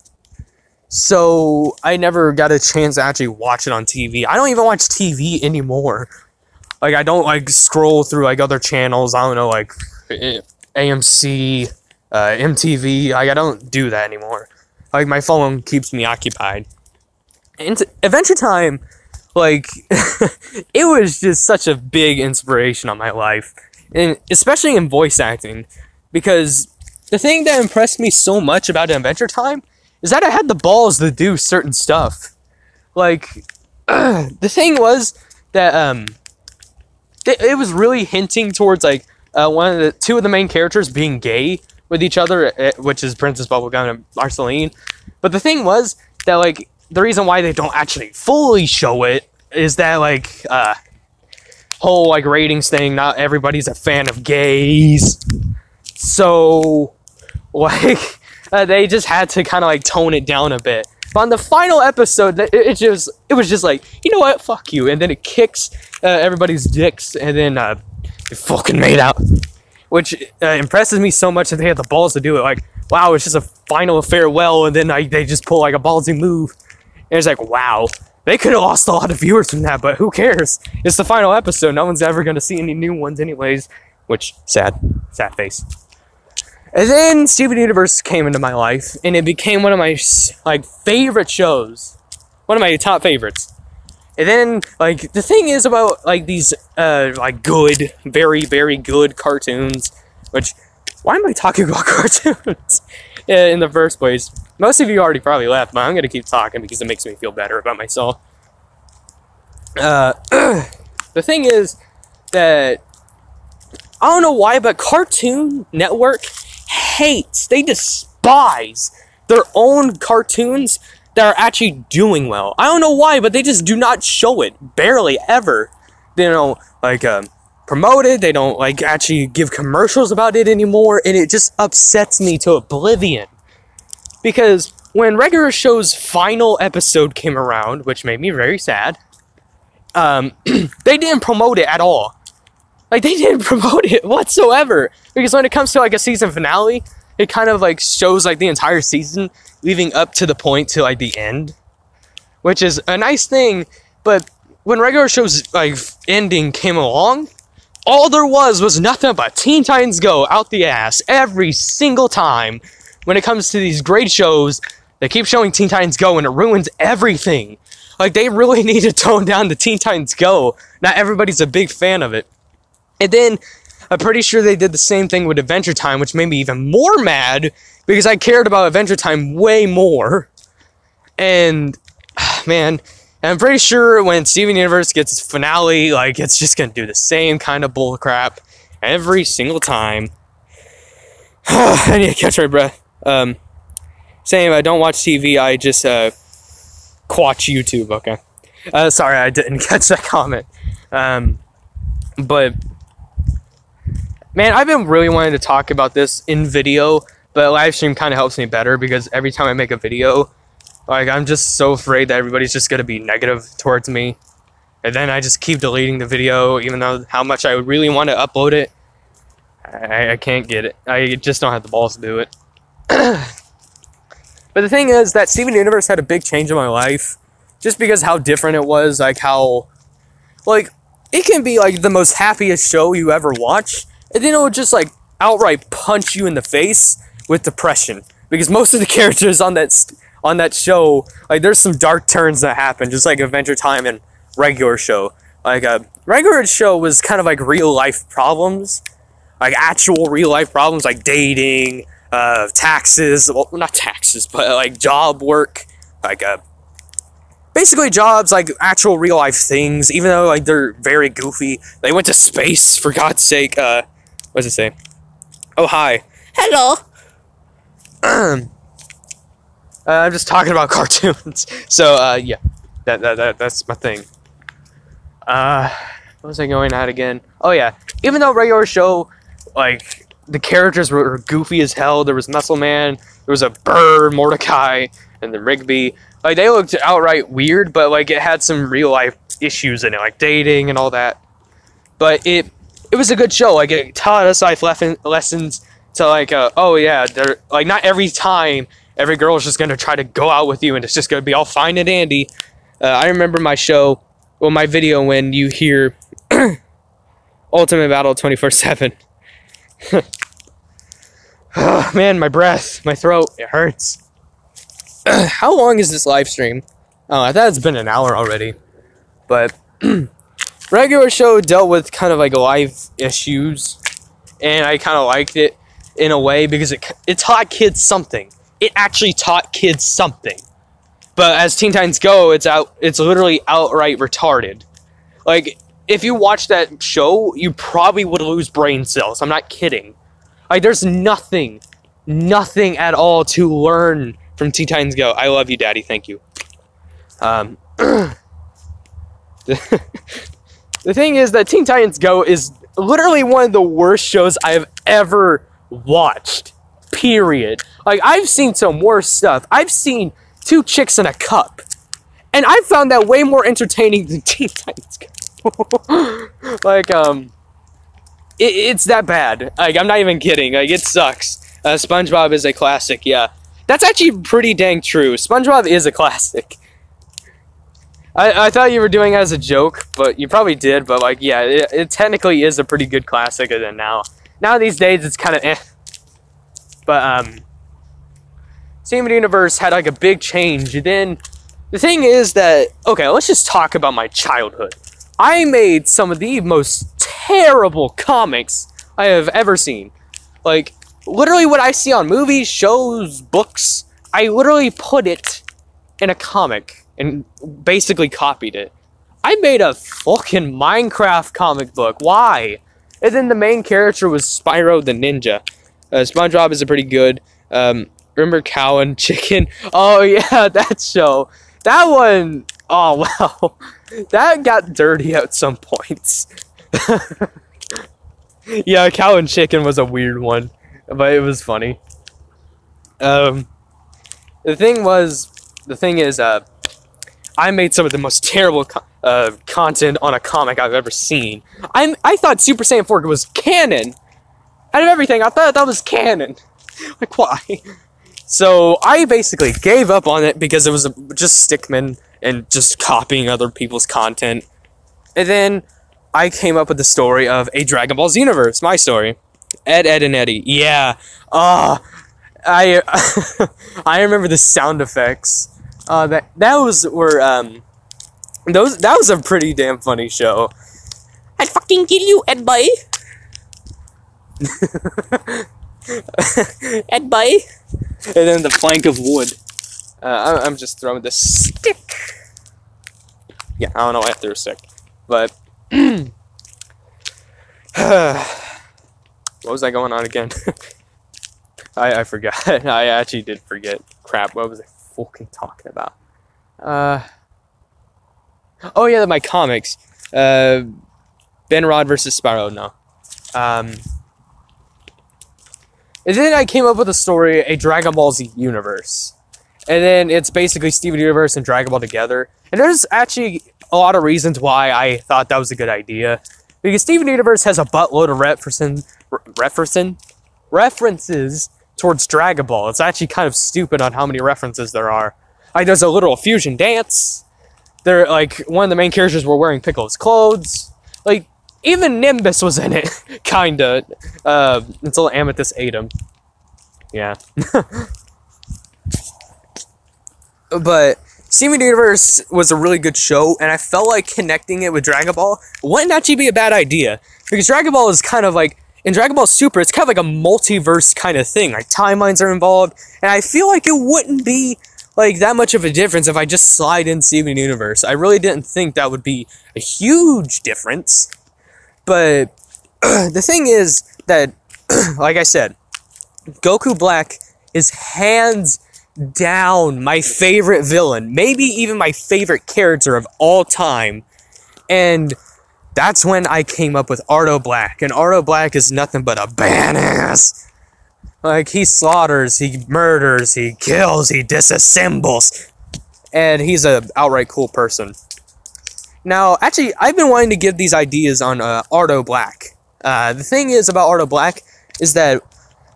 So, I never got a chance to actually watch it on TV. I don't even watch TV anymore. Like, I don't, like, scroll through, like, other channels. I don't know, like, AMC, MTV. Like, I don't do that anymore. Like, my phone keeps me occupied. And Adventure Time, like, it was just such a big inspiration on my life. And especially in voice acting. Because the thing that impressed me so much about Adventure Time is that I had the balls to do certain stuff. Like, the thing was that, it was really hinting towards, like, two of the main characters being gay with each other, which is Princess Bubblegum and Marceline. But the thing was that, like, the reason why they don't actually fully show it is that, like, whole, like, ratings thing, not everybody's a fan of gays. So, like, they just had to kind of, like, tone it down a bit. But on the final episode, it was just like, you know what, fuck you. And then it kicks everybody's dicks, and then it fucking made out. Which impresses me so much that they had the balls to do it. Like, wow, it's just a final farewell, and then they just pull, like, a ballsy move. And it's like, wow, they could have lost a lot of viewers from that, but who cares? It's the final episode. No one's ever going to see any new ones anyways. Which, sad face. And then Steven Universe came into my life, and it became one of my, like, favorite shows. One of my top favorites. And then, like, the thing is about, like, these, like, good, very, very good cartoons, which, why am I talking about cartoons in the first place? Most of you already probably left, but I'm going to keep talking because it makes me feel better about myself. The thing is that, I don't know why, but Cartoon Network they despise their own cartoons that are actually doing well. I don't know why, but they just do not show it. Barely ever. They don't, like, promote it. They don't, like, actually give commercials about it anymore. And it just upsets me to oblivion. Because when regular show's final episode came around, which made me very sad, they didn't promote it at all. Like, they didn't promote it whatsoever. Because when it comes to, like, a season finale, it kind of, like, shows, like, the entire season leading up to the point to, like, the end. Which is a nice thing. But when regular show's, like, ending came along, all there was nothing but Teen Titans Go out the ass every single time. When it comes to these great shows, they keep showing Teen Titans Go and it ruins everything. Like, they really need to tone down the Teen Titans Go. Not everybody's a big fan of it. And then, I'm pretty sure they did the same thing with Adventure Time, which made me even more mad, because I cared about Adventure Time way more. And, man, I'm pretty sure when Steven Universe gets its finale, like, it's just gonna do the same kind of bullcrap every single time. I need to catch my breath. Saying I don't watch TV, I just, watch YouTube, okay? Sorry, I didn't catch that comment. But, man, I've been really wanting to talk about this in video, but live stream kind of helps me better, because every time I make a video, like, I'm just so afraid that everybody's just gonna be negative towards me. And then I just keep deleting the video, even though how much I would really want to upload it. I can't get it. I just don't have the balls to do it. But the thing is that Steven Universe had a big change in my life, just because how different it was, like, how, like, it can be, like, the most happiest show you ever watch, and then it would just like outright punch you in the face with depression, because most of the characters on that show, like, there's some dark turns that happen, just like Adventure Time and regular show. Like, regular show was kind of like real life problems, like actual real life problems, like dating, taxes, well, not taxes, but like job work, like, basically jobs, like actual real life things, even though like they're very goofy. They went to space, for God's sake. What does it say? Oh, hi. Hello. I'm just talking about cartoons. So, yeah. That's my thing. What was I going at again? Oh, yeah. Even though regular show, like, the characters were goofy as hell. There was Muscle Man, there was a bird, Mordecai, and then Rigby. Like, they looked outright weird, but, like, it had some real-life issues in it, like dating and all that. But it was a good show. Like, it taught us life lessons to, like, oh, yeah, like, not every time every girl is just going to try to go out with you and it's just going to be all fine and dandy. I remember my video when you hear Ultimate Battle 24/7. Oh, man, my breath, my throat, it hurts. How long is this live stream? Oh, I thought it's been an hour already. But regular show dealt with kind of like life issues, and I kind of liked it in a way because it taught kids something. It actually taught kids something. But as Teen Titans Go, it's literally outright retarded. Like, if you watch that show, you probably would lose brain cells. I'm not kidding. Like, there's nothing at all to learn from Teen Titans Go. I love you, Daddy. Thank you. The thing is that Teen Titans Go is literally one of the worst shows I have ever watched. Period. Like, I've seen some worse stuff. I've seen Two Chicks in a Cup, and I found that way more entertaining than Teen Titans Go. Like, it's that bad. Like, I'm not even kidding. Like, it sucks. SpongeBob is a classic, yeah. That's actually pretty dang true. SpongeBob is a classic. I thought you were doing it as a joke, but you probably did, but, like, yeah, it technically is a pretty good classic, and then now these days, it's kind of eh. But, Steven Universe had, like, a big change. Then, the thing is that, okay, let's just talk about my childhood. I made some of the most terrible comics I have ever seen. Like, literally what I see on movies, shows, books, I literally put it in a comic and basically copied it. I made a fucking Minecraft comic book. Why? And then the main character was Spyro the Ninja. SpongeBob is a pretty good. Remember Cow and Chicken? Oh yeah, that show. That one, oh wow. That got dirty at some points. Yeah, Cow and Chicken was a weird one, but it was funny. The thing is, I made some of the most terrible content on a comic I've ever seen. I thought Super Saiyan 4 was canon. Out of everything, I thought that was canon. Like, why? So, I basically gave up on it because it was just stickman and just copying other people's content. And then, I came up with the story of a Dragon Ball Z universe. My story. Ed, and Eddie. Yeah. I remember the sound effects. That was a pretty damn funny show. I'd fucking kill you, Ed boy. Ed boy. And then the plank of wood. I'm just throwing the stick. Yeah, I don't know why I threw a stick. But what was I going on again? I forgot. I actually did forget. Crap, what was I fucking talking about? Oh yeah, my comics. Benrod versus Spyro, no. And then I came up with a story, a Dragon Ball Z universe. And then it's basically Steven Universe and Dragon Ball together. And there's actually a lot of reasons why I thought that was a good idea. Because Steven Universe has a buttload of references towards Dragon Ball. It's actually kind of stupid on how many references there are. Like, there's a literal fusion dance. They're, like, one of the main characters were wearing Piccolo's clothes. Like, Even Nimbus was in it, kinda, until Amethyst ate him. Yeah. But Steven Universe was a really good show, and I felt like connecting it with Dragon Ball wouldn't actually be a bad idea. Because Dragon Ball is kind of like, in Dragon Ball Super, it's kind of like a multiverse kind of thing. Like, timelines are involved, and I feel like it wouldn't be, like, that much of a difference if I just slide in Steven Universe. I really didn't think that would be a huge difference. But the thing is that, like I said, Goku Black is hands down my favorite villain, maybe even my favorite character of all time. And that's when I came up with Ardo Black, and Ardo Black is nothing but a badass. Like, he slaughters, he murders, he kills, he disassembles, and he's a outright cool person. Now, actually, I've been wanting to give these ideas on Ardo Black. The thing is about Ardo Black is that,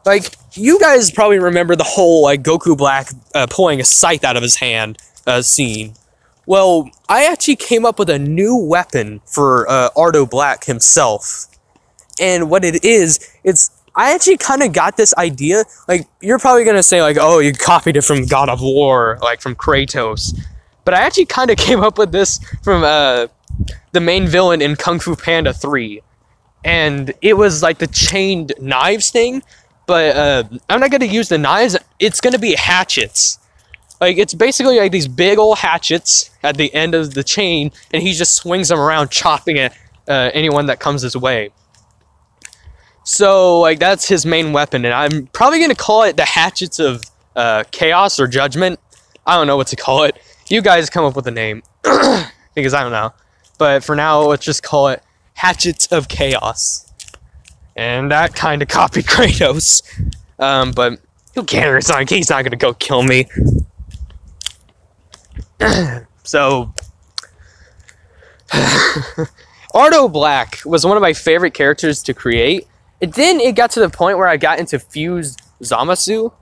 like, you guys probably remember the whole, like, Goku Black pulling a scythe out of his hand scene. Well, I actually came up with a new weapon for Ardo Black himself. And what it is, I actually kind of got this idea, like, you're probably going to say, like, oh, you copied it from God of War, like, from Kratos. But I actually kind of came up with this from the main villain in Kung Fu Panda 3. And it was, like, the chained knives thing. But I'm not going to use the knives. It's going to be hatchets. Like, it's basically like these big old hatchets at the end of the chain, and he just swings them around, chopping at anyone that comes his way. So, like, that's his main weapon, and I'm probably going to call it the Hatchets of Chaos or Judgment. I don't know what to call it. You guys come up with a name, because I don't know. But for now, let's just call it Hatchets of Chaos. And that kind of copied Kratos. But who cares? Like, he's not going to go kill me. So, Ardo Black was one of my favorite characters to create. Then it got to the point where I got into Fused Zamasu.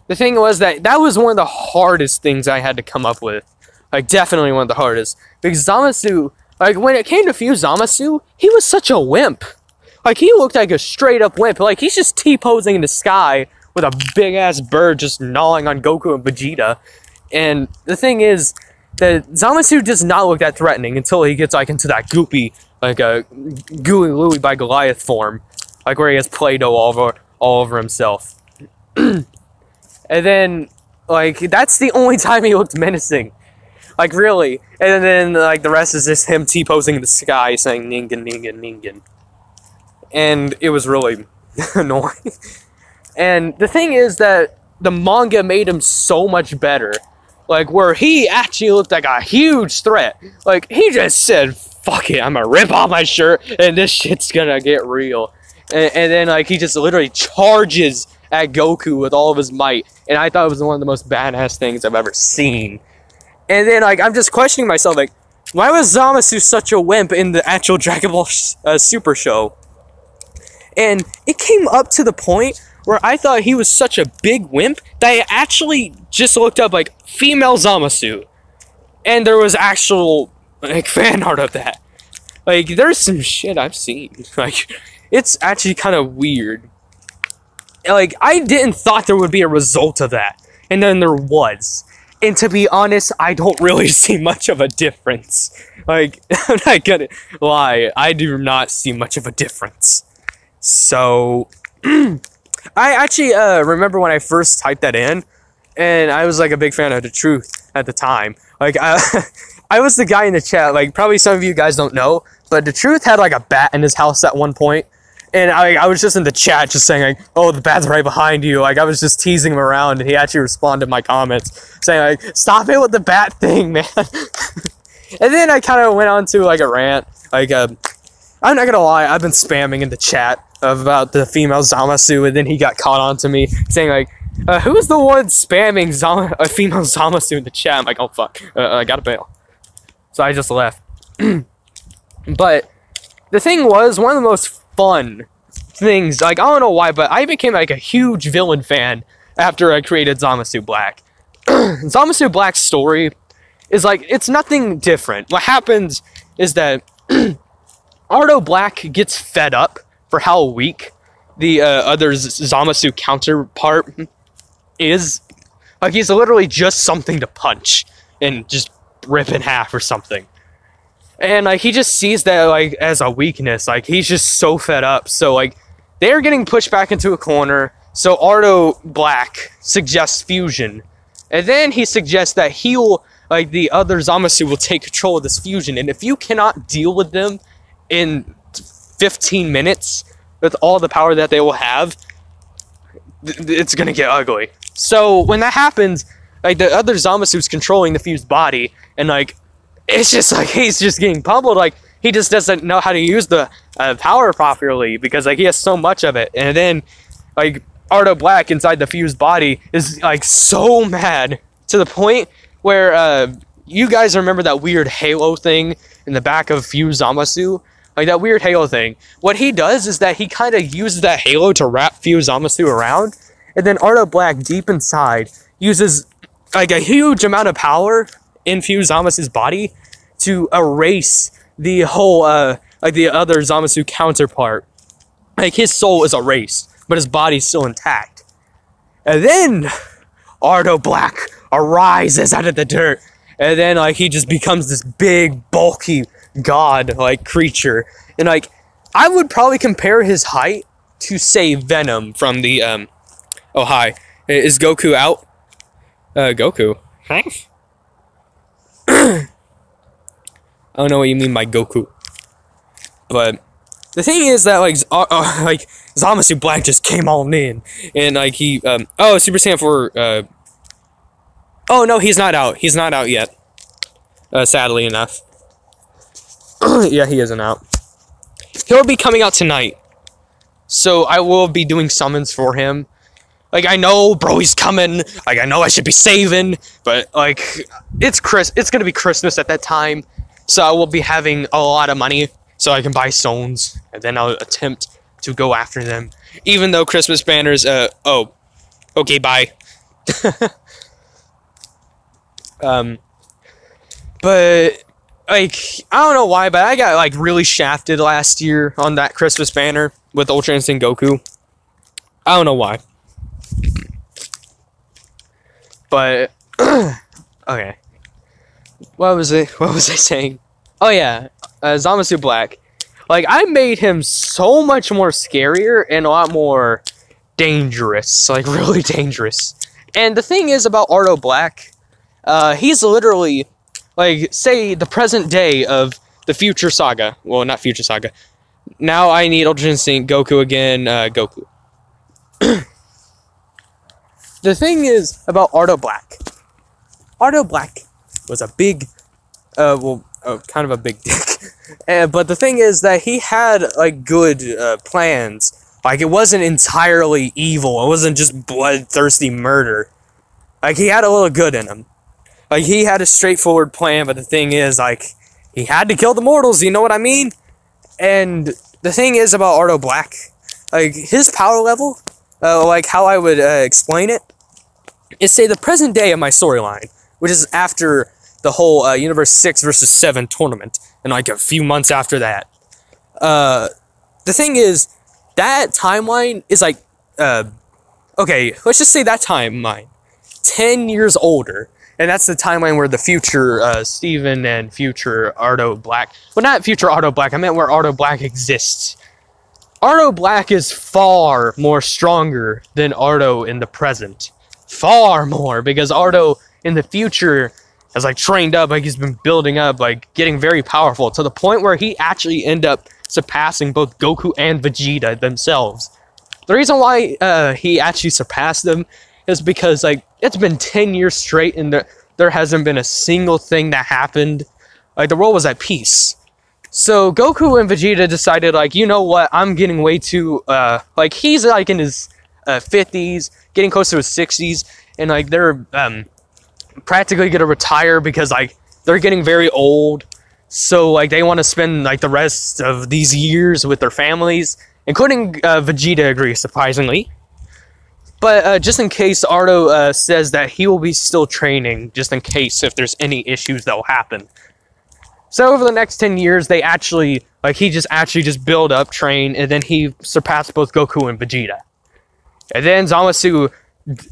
The thing was that was one of the hardest things I had to come up with. Like, definitely one of the hardest. Because Zamasu, like, when it came to Fused Zamasu, he was such a wimp. Like, he looked like a straight-up wimp. Like, he's just T-posing in the sky with a big-ass bird just gnawing on Goku and Vegeta. And the thing is that Zamasu does not look that threatening until he gets, like, into that goopy, like, a Gooey Louie by Goliath form. Like, where he has Play-Doh all over himself. And then, like, that's the only time he looked menacing. Like, really. And then, like, the rest is just him T-posing in the sky saying, Ningen, Ningen, Ningen. And it was really annoying. And the thing is that the manga made him so much better. Like, where he actually looked like a huge threat. Like, he just said, fuck it, I'm gonna rip off my shirt, and this shit's gonna get real. And then, like, he just literally charges at Goku with all of his might. And I thought it was one of the most badass things I've ever seen. And then, like, I'm just questioning myself, like, why was Zamasu such a wimp in the actual Dragon Ball Super show? And it came up to the point where I thought he was such a big wimp that I actually just looked up, like, female Zamasu. And there was actual, like, fan art of that. Like, there's some shit I've seen. Like, it's actually kind of weird. Like, I didn't thought there would be a result of that. And then there was. And to be honest, I don't really see much of a difference. Like, I'm not gonna lie. I do not see much of a difference. So, I actually remember when I first typed that in, and I was, like, a big fan of The Truth at the time. Like, I was the guy in the chat, like, probably some of you guys don't know, but The Truth had, like, a bat in his house at one point, and I was just in the chat just saying, like, oh, the bat's right behind you. Like, I was just teasing him around, and he actually responded to my comments, saying, like, stop it with the bat thing, man. And then I kind of went on to, like, a rant, like, I'm not gonna lie, I've been spamming in the chat about the female Zamasu, and then he got caught on to me, saying, like, who's the one spamming a female Zamasu in the chat? I'm like, oh, fuck, I gotta bail. So I just left. But the thing was, one of the most fun things, like, I don't know why, but I became, like, a huge villain fan after I created Zamasu Black. Zamasu Black's story is, like, it's nothing different. What happens is that Ardo Black gets fed up for how weak the other Zamasu counterpart is. Like, he's literally just something to punch and just rip in half or something. And, like, he just sees that, like, as a weakness. Like, he's just so fed up. So, like, they're getting pushed back into a corner. So, Ardo Black suggests fusion. And then he suggests that he will, like, the other Zamasu will take control of this fusion. And if you cannot deal with them in 15 minutes with all the power that they will have, it's gonna get ugly. So when that happens, like, the other Zamasu's controlling the fused body, and like, it's just like he's just getting pummeled. Like, he just doesn't know how to use the power properly because like he has so much of it. And then like Ardo Black inside the fused body is like so mad to the point where you guys remember that weird halo thing in the back of fused Zamasu? Like that weird halo thing. What he does is that he kind of uses that halo to wrap fused Zamasu around. And then Ardo Black, deep inside, uses like a huge amount of power in fused Zamasu's body to erase the whole, like the other Zamasu counterpart. Like his soul is erased, but his body's still intact. And then Ardo Black arises out of the dirt. And then like he just becomes this big, bulky god-like creature. And like, I would probably compare his height to, say, Venom from the, oh, hi. Is Goku out? Goku. Thanks. I don't know what you mean by Goku. But the thing is that, like, like Zamasu Black just came all in. And, like, he, oh, Super Saiyan 4, oh, no, he's not out. He's not out yet. Sadly enough. Yeah, he isn't out. He'll be coming out tonight. So I will be doing summons for him. Like, I know, bro, he's coming. Like, I know I should be saving. But, like, it's gonna be Christmas at that time. So I will be having a lot of money. So I can buy stones. And then I'll attempt to go after them. Even though Christmas banners, oh. Okay, bye. But, like, I don't know why, but I got, like, really shafted last year on that Christmas banner with Ultra Instinct Goku. I don't know why. But, okay. What was I saying? Oh, yeah. Zamasu Black. Like, I made him so much more scarier and a lot more dangerous. Like, really dangerous. And the thing is about Ardo Black, he's literally, like, say, the present day of the Future Saga. Well, not Future Saga. Now I need Ultra Instinct Goku again, Goku. The thing is about Ardo Black. Ardo Black was a big, kind of a big dick. But the thing is that he had, like, good plans. Like, it wasn't entirely evil. It wasn't just bloodthirsty murder. Like, he had a little good in him. Like, he had a straightforward plan, but the thing is, like, he had to kill the mortals, you know what I mean? And the thing is about Ardo Black, like, his power level, like, how I would explain it, is, say, the present day of my storyline, which is after the whole Universe 6 versus 7 tournament, and, like, a few months after that. The thing is, that timeline is, like, okay, let's just say that timeline, 10 years older. And that's the timeline where the future Steven and future Ardo Black... Well, not future Ardo Black. I meant where Ardo Black exists. Ardo Black is far more stronger than Ardo in the present. Far more. Because Ardo in the future has, like, trained up. Like, he's been building up. Like, getting very powerful. To the point where he actually ended up surpassing both Goku and Vegeta themselves. The reason why he actually surpassed them is because, like, it's been 10 years straight and there hasn't been a single thing that happened. Like, the world was at peace. So Goku and Vegeta decided, like, you know what, I'm getting way too, like, he's, like, in his 50s, getting close to his 60s, and, like, they're practically gonna retire because, like, they're getting very old. So, like, they want to spend, like, the rest of these years with their families, including Vegeta agrees, surprisingly. But just in case, Ardo says that he will be still training, just in case if there's any issues that will happen. So over the next 10 years, they actually, like, he just built up, trained, and then he surpassed both Goku and Vegeta. And then Zamasu,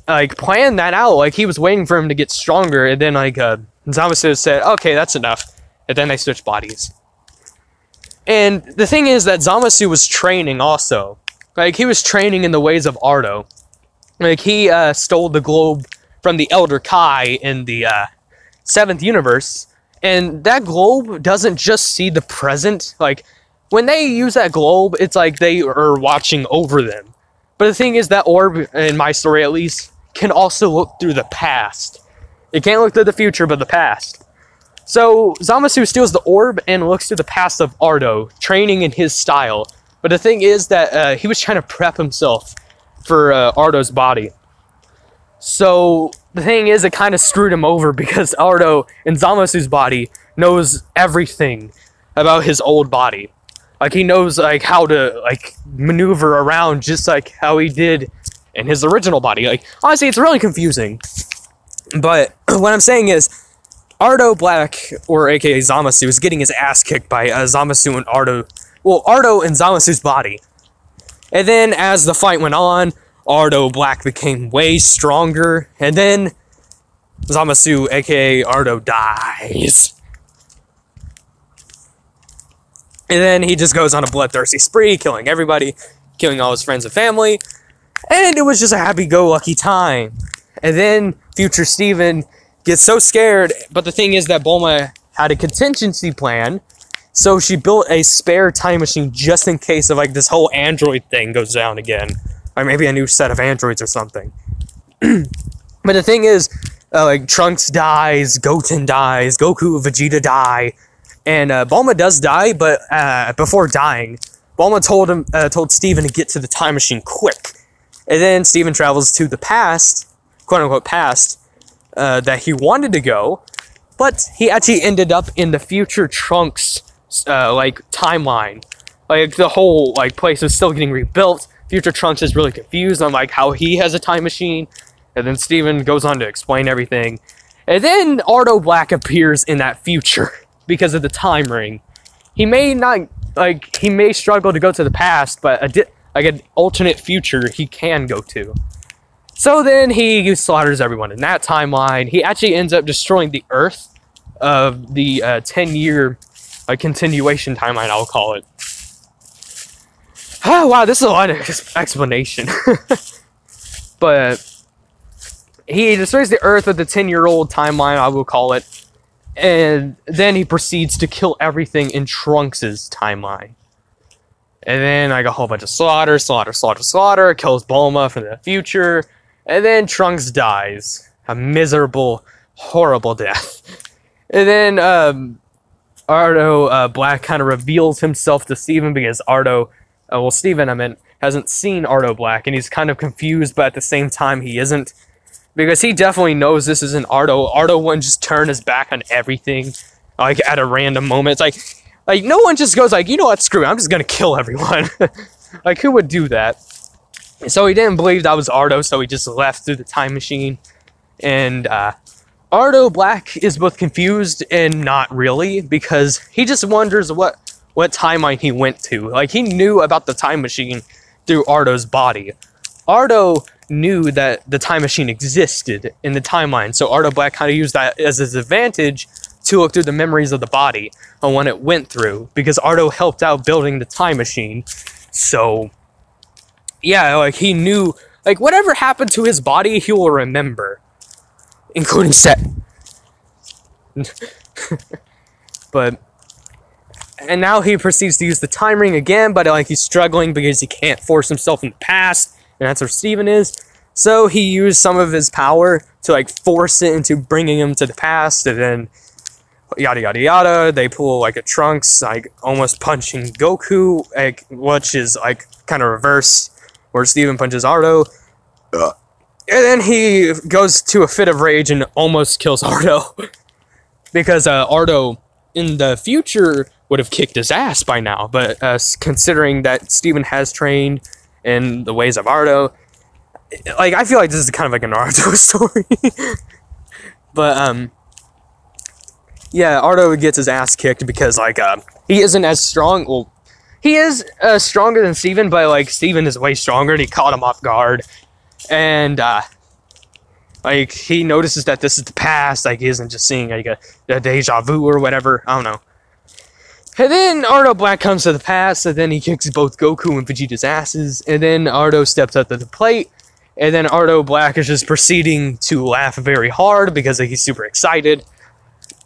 like, planned that out. Like, he was waiting for him to get stronger, and then, like, Zamasu said, okay, that's enough. And then they switched bodies. And the thing is that Zamasu was training also. Like, he was training in the ways of Ardo. Like, he stole the globe from the Elder Kai in the 7th universe. And that globe doesn't just see the present. Like, when they use that globe, it's like they are watching over them. But the thing is that orb, in my story at least, can also look through the past. It can't look through the future, but the past. So, Zamasu steals the orb and looks through the past of Ardo, training in his style. But the thing is that he was trying to prep himself for Ardo's body. So, the thing is, it kind of screwed him over because Ardo, in Zamasu's body, knows everything about his old body. Like, he knows, like, how to, like, maneuver around just like how he did in his original body. Like, honestly, it's really confusing. But what I'm saying is, Ardo Black, or aka Zamasu, is getting his ass kicked by Zamasu and Ardo. Well, Ardo in Zamasu's body. And then, as the fight went on, Ardo Black became way stronger, and then Zamasu, aka Ardo, dies. And then he just goes on a bloodthirsty spree, killing everybody, killing all his friends and family, and it was just a happy-go-lucky time. And then future Steven gets so scared, but the thing is that Bulma had a contingency plan, so she built a spare time machine just in case of, like, this whole android thing goes down again. Or maybe a new set of androids or something. But the thing is, like, Trunks dies, Goten dies, Goku, Vegeta die, and Bulma does die, but before dying, Bulma told Steven to get to the time machine quick. And then Steven travels to the past, quote-unquote past, that he wanted to go, but he actually ended up in the future Trunks, like, timeline. Like, the whole, like, place was still getting rebuilt. Future Trunks is really confused on, like, how he has a time machine. And then Steven goes on to explain everything. And then Ardo Black appears in that future because of the time ring. He may not, like, he may struggle to go to the past, but like an alternate future he can go to. So then he slaughters everyone in that timeline. He actually ends up destroying the Earth of the 10-year continuation timeline, I'll call it. Oh, wow, this is a lot of explanation. But he destroys the Earth with the 10-year-old timeline, I will call it. And then he proceeds to kill everything in Trunks' timeline. And then, like, a whole bunch of slaughter, kills Bulma from the future. And then Trunks dies. A miserable, horrible death. And then, Ardo Black kind of reveals himself to Steven because Steven, hasn't seen Ardo Black, and he's kind of confused, but at the same time, he isn't. Because he definitely knows this isn't Ardo. Ardo wouldn't just turn his back on everything, like, at a random moment. It's like, no one just goes, like, you know what, screw it, I'm just gonna kill everyone. Like, who would do that? So he didn't believe that was Ardo, so he just left through the time machine. And, Ardo Black is both confused and not really, because he just wonders what timeline he went to. Like, he knew about the time machine through Ardo's body. Ardo knew that the time machine existed in the timeline, so Ardo Black kind of used that as his advantage to look through the memories of the body on when it went through, because Ardo helped out building the time machine. So, yeah, like, he knew, like, whatever happened to his body, he will remember. Including Set. But, and now he proceeds to use the time ring again, but, like, he's struggling because he can't force himself in the past, and that's where Steven is. So he used some of his power to, like, force it into bringing him to the past, and then yada yada yada. They pull, like, a Trunks, like, almost punching Goku, like, which is, like, kind of reversed, where Steven punches Ardo. And then he goes to a fit of rage and almost kills Ardo. Because Ardo, in the future, would have kicked his ass by now. But considering that Steven has trained in the ways of Ardo, like, I feel like this is kind of like a Naruto story. But, yeah, Ardo gets his ass kicked because like he isn't as strong. Well, he is stronger than Steven, but like Steven is way stronger and he caught him off guard. And like he notices that this is the past, like he isn't just seeing like a deja vu or whatever. I don't know. And then Ardo Black comes to the past, and then he kicks both Goku and Vegeta's asses, and then Ardo steps up to the plate, and then Ardo Black is just proceeding to laugh very hard because like, he's super excited.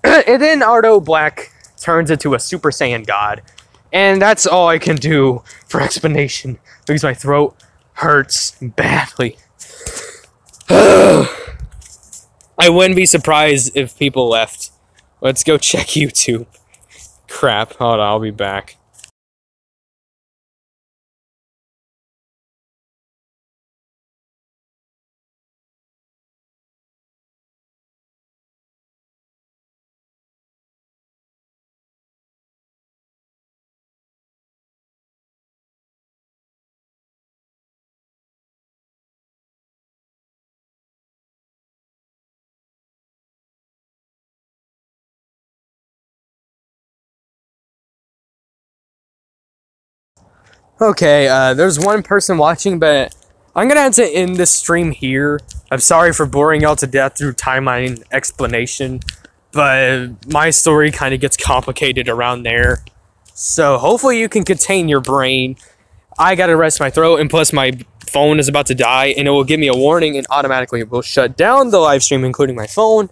And then Ardo Black turns into a Super Saiyan God. And that's all I can do for explanation because my throat hurts badly. I wouldn't be surprised if people left. Let's go check YouTube. Crap, hold on, I'll be back. Okay, there's one person watching, but I'm gonna have to end this stream here. I'm sorry for boring y'all to death through timeline explanation, but my story kind of gets complicated around there. So hopefully you can contain your brain. I gotta rest my throat, and plus my phone is about to die, and it will give me a warning, and automatically it will shut down the live stream, including my phone.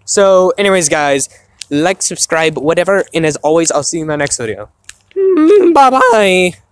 So anyways, guys, like, subscribe, whatever, and as always, I'll see you in my next video. Bye-bye!